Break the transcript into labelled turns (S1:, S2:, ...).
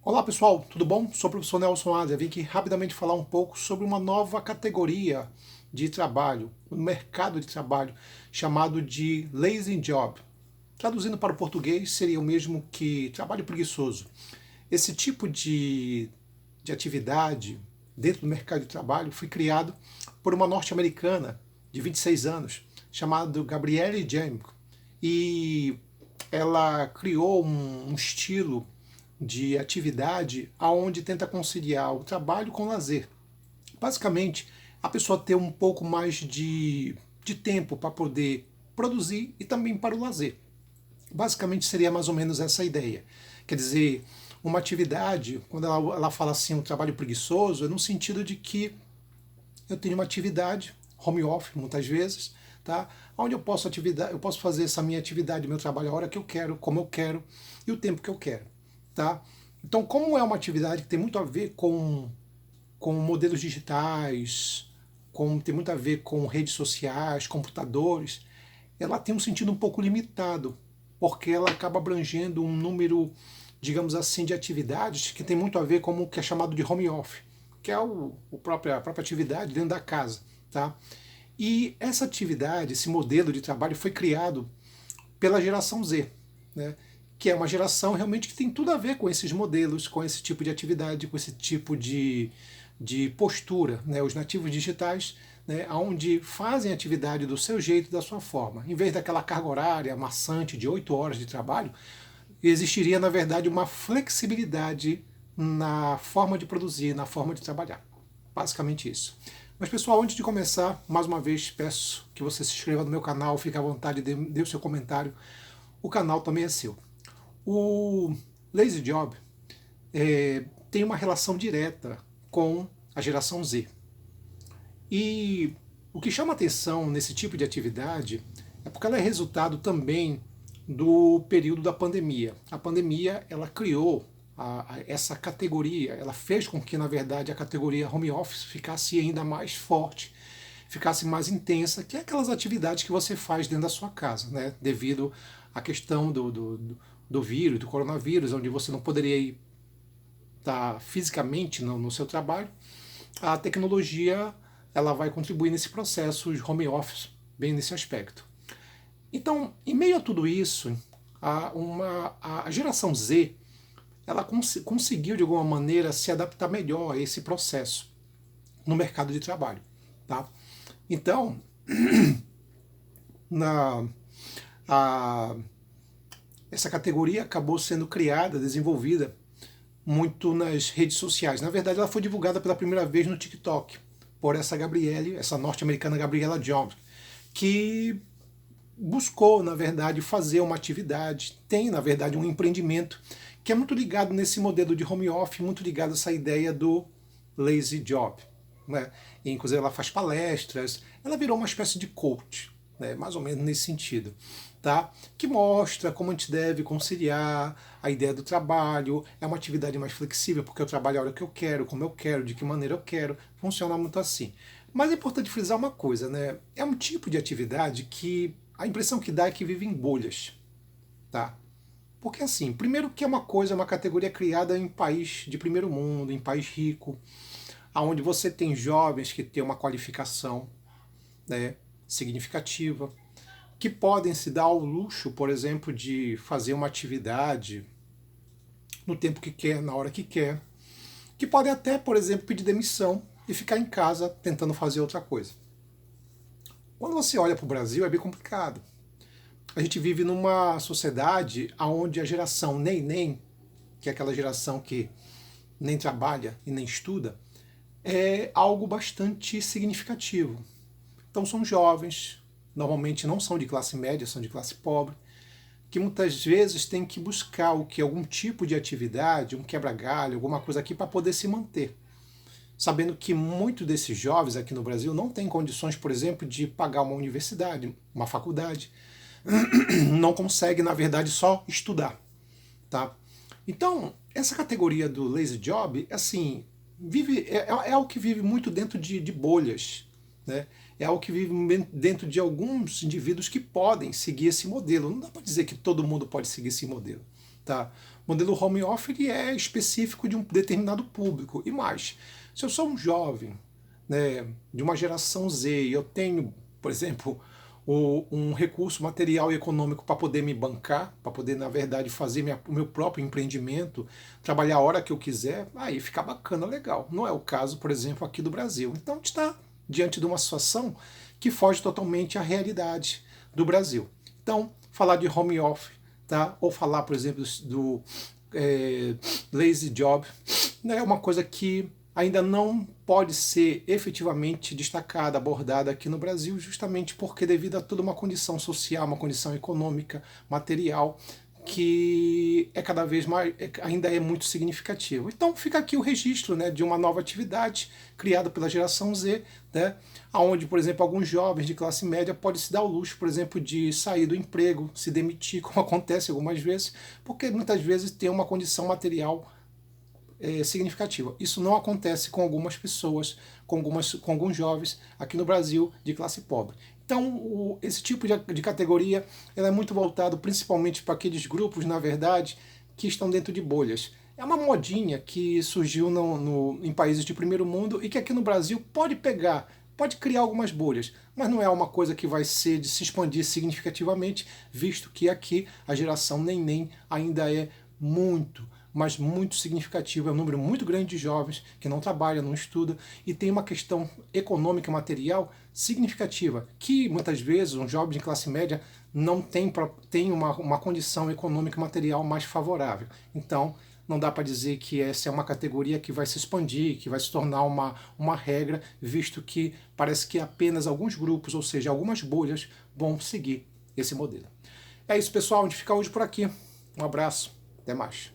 S1: Olá pessoal, tudo bom? Sou o professor Nelson Adria. Vim aqui rapidamente falar um pouco sobre uma nova categoria de trabalho, no mercado de trabalho, chamado de lazy job. Traduzindo para o português, seria o mesmo que trabalho preguiçoso. Esse tipo de atividade dentro do mercado de trabalho foi criado por uma norte-americana de 26 anos, chamada Gabrielle James. E ela criou um estilo de atividade aonde tenta conciliar o trabalho com o lazer. Basicamente, a pessoa ter um pouco mais de tempo para poder produzir e também para o lazer. Basicamente seria mais ou menos essa ideia. Quer dizer, uma atividade, quando ela fala assim, um trabalho preguiçoso, é no sentido de que eu tenho uma atividade, home office muitas vezes, tá? Onde eu posso fazer essa minha atividade, meu trabalho a hora que eu quero, como eu quero e o tempo que eu quero, tá? Então, como é uma atividade que tem muito a ver com modelos digitais, tem muito a ver com redes sociais, computadores, ela tem um sentido um pouco limitado, porque ela acaba abrangendo um número, digamos assim, de atividades que tem muito a ver com o que é chamado de home office, que é a própria atividade dentro da casa, tá? E essa atividade, esse modelo de trabalho foi criado pela geração Z, né? Que é uma geração realmente que tem tudo a ver com esses modelos, com esse tipo de atividade, com esse tipo de postura, né? Os nativos digitais, né? Onde fazem a atividade do seu jeito, da sua forma. Em vez daquela carga horária maçante de 8 horas de trabalho, existiria, na verdade, uma flexibilidade na forma de produzir, na forma de trabalhar. Basicamente isso. Mas pessoal, antes de começar, mais uma vez peço que você se inscreva no meu canal, fique à vontade, dê o seu comentário. O canal também é seu. O Lazy Job tem uma relação direta com a geração Z. E o que chama atenção nesse tipo de atividade é porque ela é resultado também do período da pandemia. A pandemia ela criou essa categoria, ela fez com que, na verdade, a categoria home office ficasse ainda mais forte, ficasse mais intensa, que é aquelas atividades que você faz dentro da sua casa, né? Devido à questão do vírus, do coronavírus, onde você não poderia estar fisicamente no seu trabalho, a tecnologia ela vai contribuir nesse processo de home office, bem nesse aspecto. Então, em meio a tudo isso, a geração Z ela conseguiu de alguma maneira se adaptar melhor a esse processo no mercado de trabalho, tá? Então, na, a, essa categoria acabou sendo criada, desenvolvida muito nas redes sociais. Na verdade, ela foi divulgada pela primeira vez no TikTok por essa Gabrielle, essa norte-americana Gabriela Jones, que buscou, na verdade, fazer uma atividade, tem, na verdade, um empreendimento que é muito ligado nesse modelo de home office, muito ligado a essa ideia do lazy job. Né? E, inclusive, ela faz palestras, ela virou uma espécie de coach, né? Mais ou menos nesse sentido. Tá? Que mostra como a gente deve conciliar a ideia do trabalho, é uma atividade mais flexível, porque eu trabalho a hora que eu quero, como eu quero, de que maneira eu quero, funciona muito assim. Mas é importante frisar uma coisa, né? É um tipo de atividade que a impressão que dá é que vive em bolhas, tá? Porque assim, primeiro que é uma coisa, uma categoria criada em país de primeiro mundo, em país rico, onde você tem jovens que têm uma qualificação, né, significativa, que podem se dar ao luxo, por exemplo, de fazer uma atividade no tempo que quer, na hora que podem até, por exemplo, pedir demissão e ficar em casa tentando fazer outra coisa. Quando você olha para o Brasil é bem complicado. A gente vive numa sociedade onde a geração nem, que é aquela geração que nem trabalha e nem estuda, é algo bastante significativo. Então são jovens, normalmente não são de classe média, são de classe pobre, que muitas vezes têm que buscar o que algum tipo de atividade, um quebra-galho, alguma coisa aqui para poder se manter. Sabendo que muitos desses jovens aqui no Brasil não têm condições, por exemplo, de pagar uma universidade, uma faculdade, não consegue, na verdade, só estudar, tá? Então, essa categoria do lazy job, assim, é algo que vive muito dentro de bolhas, né? É algo que vive dentro de alguns indivíduos que podem seguir esse modelo. Não dá para dizer que todo mundo pode seguir esse modelo, Tá? O modelo home office ele é específico de um determinado público. E mais, se eu sou um jovem, né, de uma geração Z e eu tenho, por exemplo, um recurso material e econômico para poder me bancar, para poder, na verdade, fazer o meu próprio empreendimento, trabalhar a hora que eu quiser, aí fica bacana, legal. Não é o caso, por exemplo, aqui do Brasil. Então, a gente está diante de uma situação que foge totalmente à realidade do Brasil. Então, falar de home office, tá? Ou falar, por exemplo, do lazy job, né? É uma coisa que ainda não pode ser efetivamente destacada, abordada aqui no Brasil, justamente porque devido a toda uma condição social, uma condição econômica, material, que é cada vez mais, ainda é muito significativo. Então fica aqui o registro, né, de uma nova atividade criada pela geração Z, né, onde, por exemplo, alguns jovens de classe média podem se dar o luxo, por exemplo, de sair do emprego, se demitir, como acontece algumas vezes, porque muitas vezes tem uma condição material significativa. Isso não acontece com algumas pessoas, com alguns jovens aqui no Brasil de classe pobre. Então, esse tipo de categoria ela é muito voltado principalmente para aqueles grupos, na verdade, que estão dentro de bolhas. É uma modinha que surgiu em países de primeiro mundo e que aqui no Brasil pode pegar, pode criar algumas bolhas, mas não é uma coisa que vai ser de se expandir significativamente, visto que aqui a geração neném ainda é muito, mas muito significativo, é um número muito grande de jovens que não trabalham, não estudam e tem uma questão econômica material significativa, que muitas vezes um jovem de classe média não tem uma condição econômica material mais favorável. Então, não dá para dizer que essa é uma categoria que vai se expandir, que vai se tornar uma regra, visto que parece que apenas alguns grupos, ou seja, algumas bolhas, vão seguir esse modelo. É isso, pessoal, a gente fica hoje por aqui. Um abraço, até mais.